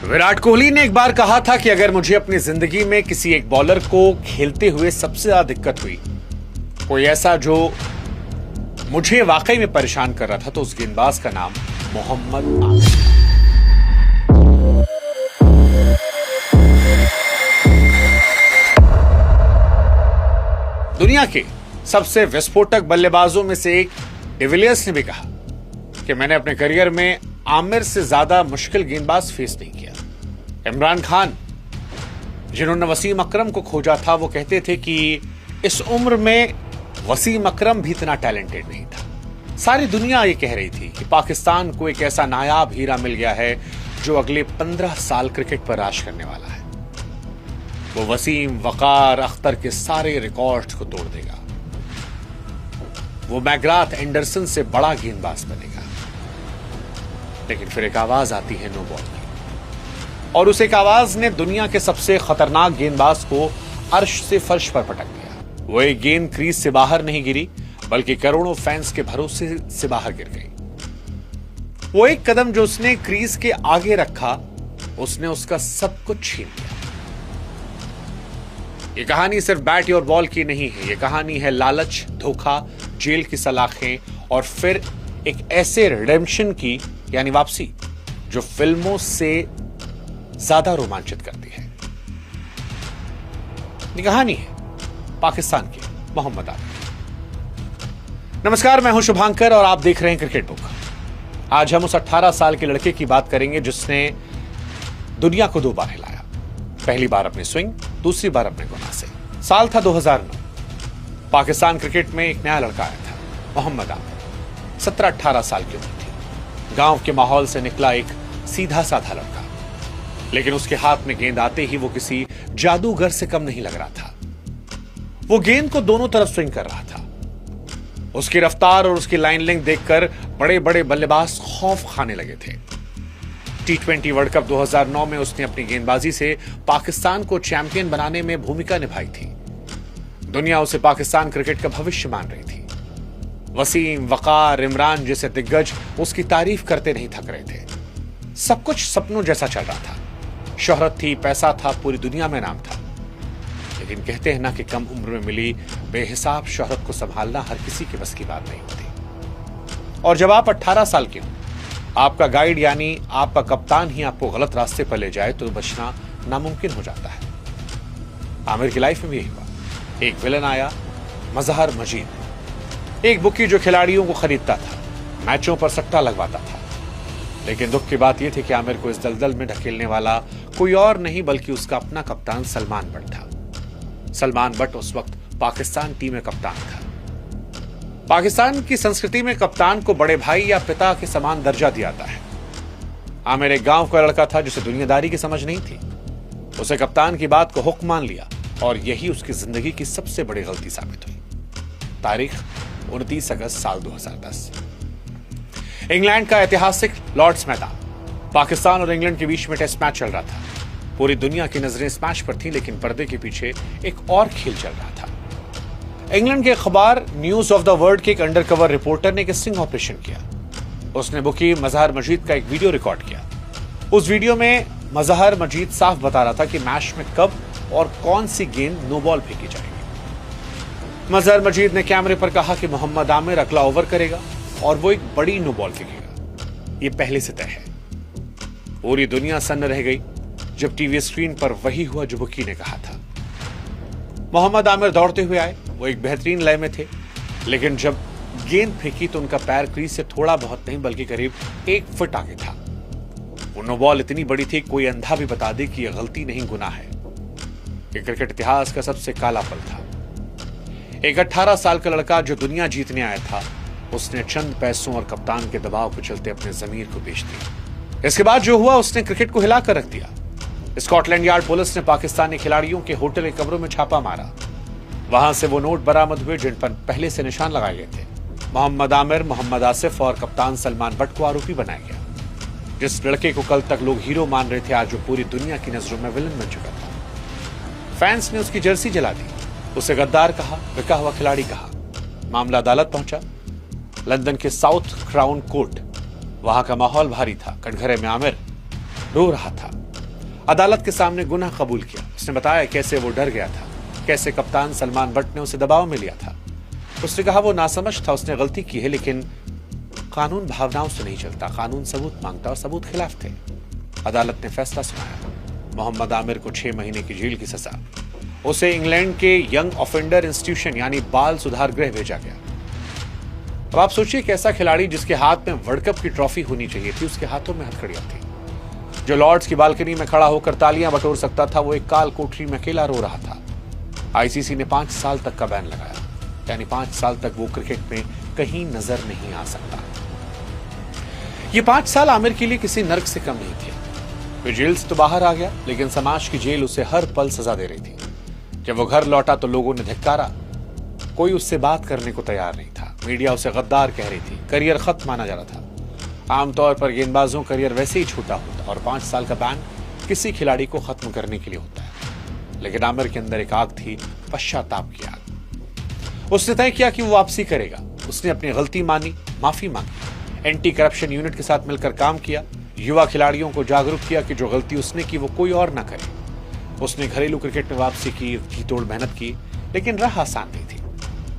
विराट कोहली ने एक बार कहा था कि अगर मुझे अपनी जिंदगी में किसी एक बॉलर को खेलते हुए सबसे ज्यादा दिक्कत हुई, कोई ऐसा जो मुझे वाकई में परेशान कर रहा था, तो उस गेंदबाज का नाम मोहम्मद आमिर। दुनिया के सबसे विस्फोटक बल्लेबाजों में से एक डिविलियर्स ने भी कहा कि मैंने अपने करियर में आमिर से ज्यादा मुश्किल गेंदबाज फेस नहीं किया। इमरान खान, जिन्होंने वसीम अकरम को खोजा था, वो कहते थे कि इस उम्र में वसीम अकरम भी इतना टैलेंटेड नहीं था। सारी दुनिया ये कह रही थी कि पाकिस्तान को एक ऐसा नायाब हीरा मिल गया है जो अगले 15 साल क्रिकेट पर राज करने वाला है। वो वसीम, वकार, अख्तर के सारे रिकॉर्ड्स को तोड़ देगा। वो मैग्राथ एंडरसन से बड़ा गेंदबाज बनेगा। लेकिन फिर एक आवाज आती है नो बॉल की, और उस एक आवाज ने दुनिया के सबसे खतरनाक गेंदबाज को अर्श से फर्श पर पटक दिया। वो एक गेंद क्रीज से बाहर नहीं गिरी, बल्कि करोड़ों फैंस के भरोसे से बाहर गिर गई। वो एक कदम जो उसने क्रीज के आगे रखा, उसने उसका सब कुछ छीन लिया। ये कहानी सिर्फ बैट और बॉल की नहीं है। ये कहानी है लालच, धोखा, जेल की सलाखें और फिर एक ऐसे रिडेम्पशन की, यानी वापसी, जो फिल्मों से ज्यादा रोमांचित करती है। ये कहानी है पाकिस्तान के मोहम्मद आमिर। नमस्कार, मैं हूं शुभांकर और आप देख रहे हैं क्रिकेट बुक। आज हम उस 18 साल के लड़के की बात करेंगे जिसने दुनिया को 2 बार हिलाया। पहली बार अपने स्विंग, दूसरी बार अपने गुनाह से। साल था 2009। पाकिस्तान क्रिकेट में एक नया लड़का आया था, मोहम्मद आमिर। 17-18 साल की उम्र थी। गांव के माहौल से निकला एक सीधा साधा लड़का, लेकिन उसके हाथ में गेंद आते ही वो किसी जादूगर से कम नहीं लग रहा था। वो गेंद को दोनों तरफ स्विंग कर रहा था। उसकी रफ्तार और उसकी लाइन लेंथ देखकर बड़े बड़े बल्लेबाज खौफ खाने लगे थे। T20 वर्ल्ड कप 2009 में उसने अपनी गेंदबाजी से पाकिस्तान को चैंपियन बनाने में भूमिका निभाई थी। दुनिया उसे पाकिस्तान क्रिकेट का भविष्य मान रही थी। वसीम, वकार, इमरान जैसे दिग्गज उसकी तारीफ करते नहीं थक रहे थे। सब कुछ सपनों जैसा चल रहा था। शोहरत थी, पैसा था, पूरी दुनिया में नाम था। लेकिन कहते हैं ना कि कम उम्र में मिली बेहिसाब शोहरत को संभालना हर किसी के बस की बात नहीं होती। और जब आप 18 साल के हो, आपका गाइड यानी आपका कप्तान ही आपको गलत रास्ते पर ले जाए, तो बचना नामुमकिन हो जाता है। आमिर की लाइफ में भी यही हुआ। एक विलन आया, मजहर मजीद, एक बुकी जो खिलाड़ियों को खरीदता था, मैचों पर सट्टा लगवाता था। लेकिन दुख की बात यह थी कि आमिर को इस दलदल में ढकेलने वाला कोई और नहीं बल्कि उसका अपना कप्तान सलमान बट था। सलमान बट उस वक्त पाकिस्तान टीम में कप्तान था। पाकिस्तान की संस्कृति में कप्तान को बड़े भाई या पिता के समान दर्जा दिया जाता है। आमिर एक गांव का लड़का था जिसे दुनियादारी की समझ नहीं थी। उसे कप्तान की बात को हुक्म मान लिया और यही उसकी जिंदगी की सबसे बड़ी गलती साबित हुई। तारीख 29 अगस्त साल 2010। इंग्लैंड का ऐतिहासिक लॉर्ड्स मैदान। पाकिस्तान और इंग्लैंड के बीच में टेस्ट मैच चल रहा था। पूरी दुनिया की नजरें इस मैच पर थीं, लेकिन पर्दे के पीछे एक और खेल चल रहा था। इंग्लैंड के अखबार न्यूज ऑफ द वर्ल्ड के एक अंडरकवर रिपोर्टर ने एक स्टिंग ऑपरेशन किया। उसने बुकी मजहर मजीद का एक वीडियो रिकॉर्ड किया। उस वीडियो में मजहर मजीद साफ बता रहा था कि मैच में कब और कौन सी गेंद नो बॉल फेंकी जाएगी। मजहर मजीद ने कैमरे पर कहा कि मोहम्मद आमिर अगला ओवर करेगा और वो एक बड़ी नो बॉल फेंकेगा। ये पहले से तय है। पूरी दुनिया सन्न रह गई जब टीवी स्क्रीन पर वही हुआ जो बुकी ने कहा था। मोहम्मद आमिर दौड़ते हुए आए। वो एक बेहतरीन लय में थे, लेकिन जब गेंद फेंकी तो उनका पैर क्रीज से थोड़ा बहुत नहीं बल्कि करीब 1 फुट आगे था। वो नो बॉल इतनी बड़ी थी, कोई अंधा भी बता दे कि यह गलती नहीं गुनाह है। ये क्रिकेट इतिहास का सबसे काला पल था। एक 18 साल का लड़का जो दुनिया जीतने आया था, उसने चंद पैसों और कप्तान के दबाव के चलते अपने जमीर को बेच दिया। इसके बाद जो हुआ, उसने क्रिकेट को हिलाकर रख दिया। स्कॉटलैंड यार्ड पुलिस ने पाकिस्तानी खिलाड़ियों के होटल के कमरों में छापा मारा। वहां से वो नोट बरामद हुए जिन पर पहले से निशान लगाए गए थे। मोहम्मद आमिर, मोहम्मद आसिफ और कप्तान सलमान बट को आरोपी बनाया गया। जिस लड़के को कल तक लोग हीरो मान रहे थे, आज वो पूरी दुनिया की नजरों में विलन बन चुका था। फैंस ने उसकी जर्सी जला दी, उसे गद्दार कहा, बिका हुआ खिलाड़ी कहा। मामला अदालत पहुंचा। लंदन के साउथ क्राउन कोर्ट। वहां का माहौल भारी था। कटघरे में आमिर रो रहा था। अदालत के सामने गुनाह कबूल किया। उसने बताया कैसे वो डर गया था, कैसे कप्तान सलमान बट ने उसे दबाव में लिया था। उसने कहा वो नासमझ था, उसने गलती की है, लेकिन कानून भावनाओं से नहीं चलता, कानून सबूत मांगता और सबूत खिलाफ थे। अदालत ने फैसला सुनाया, मोहम्मद आमिर को 6 महीने की जेल की सजा। उसे इंग्लैंड के यंग ऑफेंडर इंस्टीट्यूशन यानी बाल सुधार गृह भेजा गया। अब आप सोचिए कैसा खिलाड़ी जिसके हाथ में वर्ल्ड कप की ट्रॉफी होनी चाहिए थी, उसके हाथों में हथकड़ियां थी। जो लॉर्ड्स की बालकनी में खड़ा होकर तालियां बटोर सकता था, वो एक काल कोठरी में अकेला रो रहा था। आईसीसी ने 5 साल तक का बैन लगाया, यानी 5 साल तक वो क्रिकेट में कहीं नजर नहीं आ सकता। ये 5 साल आमिर के लिए किसी नर्क से कम नहीं थे। वो जेल से तो बाहर आ गया, लेकिन समाज की जेल उसे हर पल सजा दे रही थी। जब वो घर लौटा तो लोगों ने धिक्कारा, कोई उससे बात करने को तैयार नहीं था। मीडिया उसे गद्दार कह रही थी, करियर खत्म माना जा रहा था। आमतौर पर गेंदबाजों करियर वैसे ही छोटा होता और 5 साल का बैन किसी खिलाड़ी को खत्म करने के लिए होता है। लेकिन आमिर के अंदर एक आग थी, पश्चाताप की आग। उसने तय किया कि वो वापसी करेगा। उसने अपनी गलती मानी, माफी मांगी, एंटी करप्शन यूनिट के साथ मिलकर काम किया, युवा खिलाड़ियों को जागरूक किया कि जो गलती उसने की वो कोई और ना करे। उसने घरेलू क्रिकेट में वापसी की, जी तोड़ मेहनत की, लेकिन राह आसान नहीं थी।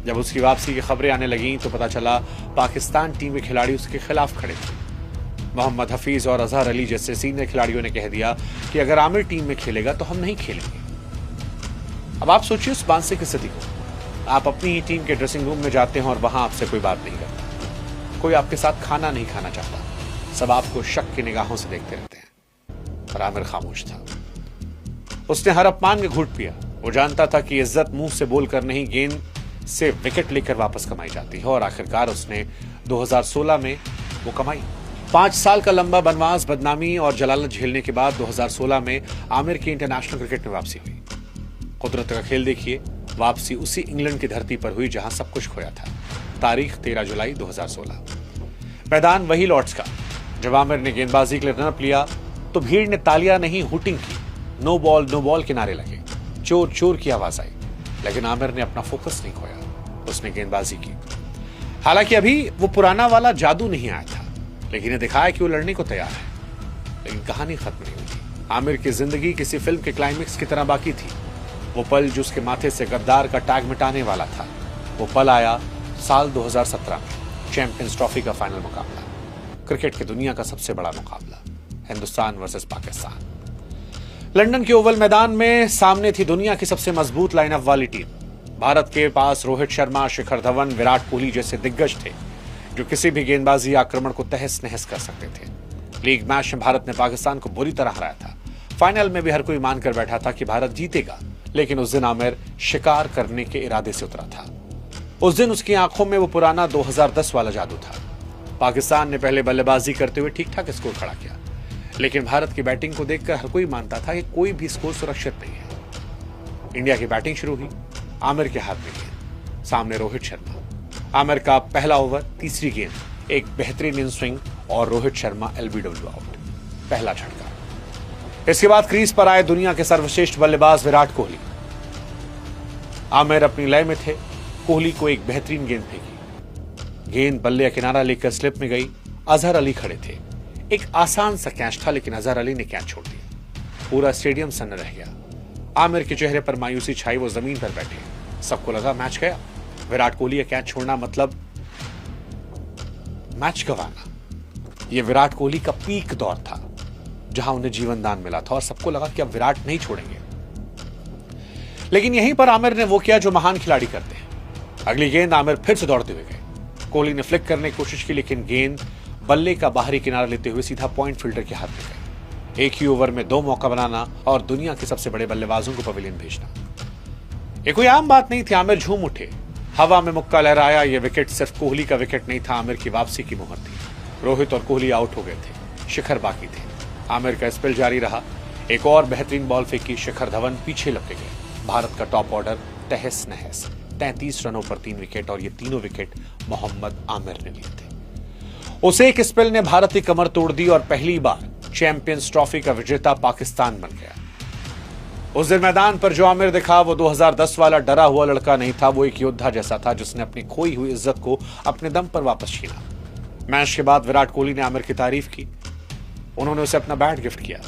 जब उसकी वापसी की खबरें आने लगी तो पता चला पाकिस्तान टीम के खिलाड़ी उसके खिलाफ खड़े थे। मोहम्मद हफीज और अजहर अली जैसे सीनियर खिलाड़ियों ने कह दिया कि अगर आमिर टीम में खेलेगा तो हम नहीं खेलेंगे। अब आप सोचिए उस मानसिक स्थिति को। आप अपनी ही टीम के ड्रेसिंग रूम में जाते हैं और वहां आपसे कोई बात नहीं करता, कोई आपके साथ खाना नहीं खाना चाहता, सब आपको शक की निगाहों से देखते रहते हैं। और आमिर खामोश था। उसने हर अपमान में घूंट पिया। वो जानता था कि इज्जत मुंह से बोलकर नहीं, गेंद से विकेट लेकर वापस कमाई जाती है। और आखिरकार उसने 2016 में वो कमाई। 5 साल का लंबा बनवास, बदनामी और जलालत झेलने के बाद 2016 में आमिर की इंटरनेशनल क्रिकेट में वापसी हुई। कुदरत का खेल देखिए, वापसी उसी इंग्लैंड की धरती पर हुई जहां सब कुछ खोया था। तारीख 13 जुलाई 2016। मैदान वही लॉर्ड्स का। जब आमिर ने गेंदबाजी के लिए रनअप लिया तो भीड़ ने तालियां नहीं, हुटिंग की। नो बॉल के नारे लगे, चोर चोर की आवाज आई। लेकिन आमिर ने अपना फोकस नहीं खोया, उसने गेंदबाजी की। हालांकि अभी वो पुराना वाला जादू नहीं आया था, लेकिन ये दिखाया कि वो लड़ने को तैयार है। लेकिन कहानी खत्म नहीं हुई थी। आमिर की जिंदगी किसी फिल्म के क्लाइमेक्स की तरह बाकी थी। वो पल जो उसके माथे से गद्दार का टैग मिटाने वाला था, वो पल आया साल 2017 में। चैंपियंस ट्रॉफी का फाइनल मुकाबला, क्रिकेट की दुनिया का सबसे बड़ा मुकाबला, हिंदुस्तान वर्सेस पाकिस्तान। लंदन के ओवल मैदान में सामने थी दुनिया की सबसे मजबूत लाइनअप वाली टीम। भारत के पास रोहित शर्मा, शिखर धवन, विराट कोहली जैसे दिग्गज थे जो किसी भी गेंदबाजी आक्रमण को तहस नहस कर सकते थे। लीग मैच में भारत ने पाकिस्तान को बुरी तरह हराया था। फाइनल में भी हर कोई मानकर बैठा था कि भारत जीतेगा, लेकिन उस दिन आमिर शिकार करने के इरादे से उतरा था। उस दिन उसकी आंखों में वो पुराना 2010 वाला जादू था। पाकिस्तान ने पहले बल्लेबाजी करते हुए ठीक ठाक स्कोर खड़ा किया, लेकिन भारत की बैटिंग को देखकर हर कोई मानता था कि कोई भी स्कोर सुरक्षित नहीं है। इंडिया की बैटिंग शुरू हुई, आमिर के हाथ में गेंद, सामने रोहित शर्मा। आमिर का पहला ओवर, तीसरी गेंद, एक बेहतरीन इन स्विंग और रोहित शर्मा एलबीडब्ल्यू आउट, पहला झटका। इसके बाद क्रीज पर आए दुनिया के सर्वश्रेष्ठ बल्लेबाज विराट कोहली। आमिर अपनी लय में थे। कोहली को एक बेहतरीन गेंद फेंकी, गेंद बल्ले का किनारा लेकर स्लिप में गई। अजहर अली खड़े थे। एक आसान सा कैच था, लेकिन अजहर अली ने कैच छोड़ दिया। पूरा स्टेडियम सन्न रह गया। आमिर के चेहरे पर मायूसी छाई, वो जमीन पर बैठे। सबको लगा मैच गया। विराट कोहली का कैच छोड़ना मतलब मैच गंवाना। यह विराट कोहली का पीक दौर था, जहां उन्हें जीवन दान मिला था और सबको लगा कि अब विराट नहीं छोड़ेंगे। लेकिन यहीं पर आमिर ने वो किया जो महान खिलाड़ी करते हैं। अगली गेंद आमिर फिर से दौड़ते हुए गए। कोहली ने फ्लिक करने की कोशिश की, लेकिन गेंद बल्ले का बाहरी किनारा लेते हुए सीधा पॉइंट फील्डर के हाथ में गई। एक ही ओवर में 2 मौका बनाना और दुनिया के सबसे बड़े बल्लेबाजों को पवेलियन भेजना, ये कोई आम बात नहीं थी। आमिर झूम उठे, हवा में मुक्का लहराया। यह विकेट सिर्फ कोहली का विकेट नहीं था, आमिर की वापसी की मुहर थी। रोहित और कोहली आउट हो गए थे, शिखर बाकी थे। आमिर का स्पेल जारी रहा। एक और बेहतरीन बॉल फेंकी, शिखर धवन पीछे लपके गए। भारत का टॉप ऑर्डर तहस नहस। 33 रनों पर 3 विकेट, और ये तीनों विकेट मोहम्मद आमिर ने लिए थे। उसे एक स्पेल ने भारत की कमर तोड़ दी और पहली बार चैंपियंस ट्रॉफी का विजेता पाकिस्तान बन गया। उस दिन मैदान पर जो आमिर दिखा वो 2010 वाला डरा हुआ लड़का नहीं था। वो एक योद्धा जैसा था जिसने अपनी खोई हुई इज्जत को अपने दम पर वापस छीना। मैच के बाद विराट कोहली ने आमिर की तारीफ की। उन्होंने उसे अपना बैट गिफ्ट किया।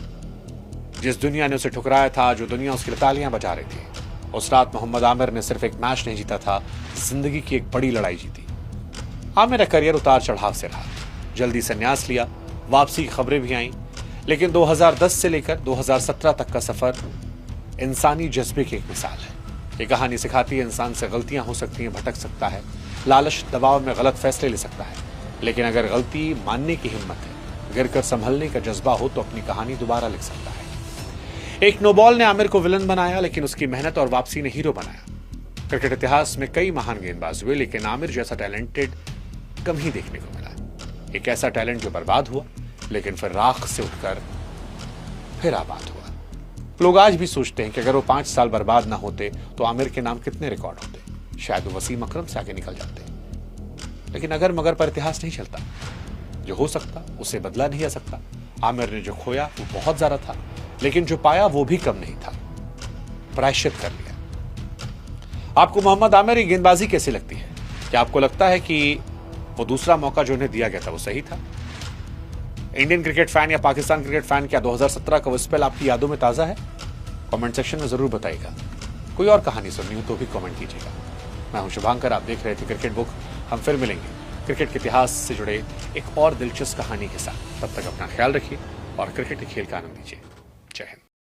जिस दुनिया ने उसे ठुकराया था, जो दुनिया उसके लिए तालियां बजा रही थी, उस रात मोहम्मद आमिर ने सिर्फ एक मैच नहीं जीता था, जिंदगी की एक बड़ी लड़ाई जीती। आमिर का करियर उतार चढ़ाव से रहा, जल्दी संन्यास लिया, वापसी की खबरें भी आईं, लेकिन 2010 से लेकर 2017 तक का सफर इंसानी जज्बे की एक मिसाल है। ये कहानी सिखाती है इंसान से गलतियां हो सकती हैं, भटक सकता है, लालच दबाव में गलत फैसले ले सकता है, लेकिन अगर गलती मानने की हिम्मत है, गिरकर संभलने का जज्बा हो तो अपनी कहानी दोबारा लिख सकता है। एक नो बॉल ने आमिर को विलन बनाया, लेकिन उसकी मेहनत और वापसी ने हीरो बनाया। क्रिकेट इतिहास में कई महान गेंदबाज हुए, लेकिन आमिर जैसा टैलेंटेड कम ही देखने को मिला। एक ऐसा टैलेंट जो बर्बाद हुआ, लेकिन फिर राख से उठकर फिर आबाद हुआ। लोग आज भी सोचते हैं कि अगर वो 5 साल बर्बाद ना होते तो आमिर के नाम कितने रिकॉर्ड होते, शायद वो वसीम अकरम से आगे निकल जाते। लेकिन अगर मगर पर इतिहास नहीं चलता। जो हो सकता उसे बदला नहीं जा सकता। आमिर ने जो खोया वो बहुत ज्यादा था, लेकिन जो पाया वो भी कम नहीं था। प्रायश्चित कर लिया। आपको मोहम्मद आमिर की गेंदबाजी कैसी लगती है? क्या आपको लगता है कि वो दूसरा मौका जो उन्हें दिया गया था वो सही था? इंडियन क्रिकेट फैन या पाकिस्तान क्रिकेट फैन, क्या 2017 का वो स्पेल आपकी यादों में ताजा है? कमेंट सेक्शन में जरूर बताइएगा। कोई और कहानी सुननी हो तो भी कमेंट कीजिएगा। मैं हूं शुभांकर, आप देख रहे थे क्रिकेट बुक। हम फिर मिलेंगे क्रिकेट के इतिहास से जुड़े एक और दिलचस्प कहानी के साथ। तब तक अपना ख्याल रखिए और क्रिकेट के खेल का आनंद लीजिए।